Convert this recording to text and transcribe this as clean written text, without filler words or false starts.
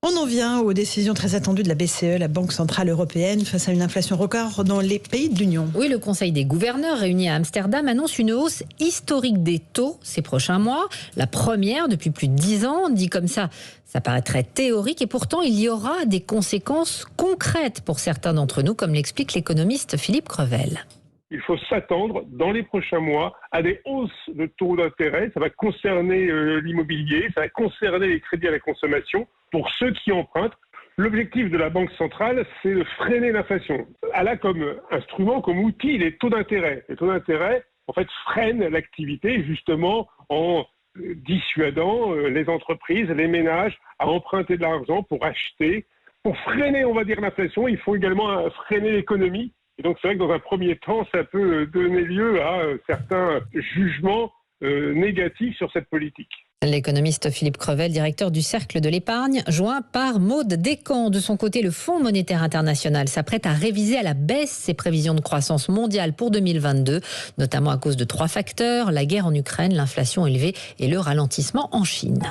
On en vient aux décisions très attendues de la BCE, la Banque Centrale Européenne, face à une inflation record dans les pays de l'Union. Oui, le Conseil des gouverneurs réunis à Amsterdam annonce une hausse historique des taux ces prochains mois. La première depuis plus de 10 ans, dit comme ça paraît très théorique et pourtant il y aura des conséquences concrètes pour certains d'entre nous, comme l'explique l'économiste Philippe Crevel. Il faut s'attendre dans les prochains mois à des hausses de taux d'intérêt. Ça va concerner l'immobilier, ça va concerner les crédits à la consommation pour ceux qui empruntent. L'objectif de la Banque centrale, c'est de freiner l'inflation. Elle a comme instrument, comme outil, les taux d'intérêt. Les taux d'intérêt, en fait, freinent l'activité justement en dissuadant les entreprises, les ménages à emprunter de l'argent pour acheter. Pour freiner, on va dire, l'inflation, il faut également freiner l'économie. Et donc c'est vrai que dans un premier temps, ça peut donner lieu à certains jugements négatifs sur cette politique. L'économiste Philippe Crevel, directeur du Cercle de l'épargne, joint par Maude Descamps. De son côté, le Fonds monétaire international s'apprête à réviser à la baisse ses prévisions de croissance mondiale pour 2022, notamment à cause de 3 facteurs, la guerre en Ukraine, l'inflation élevée et le ralentissement en Chine.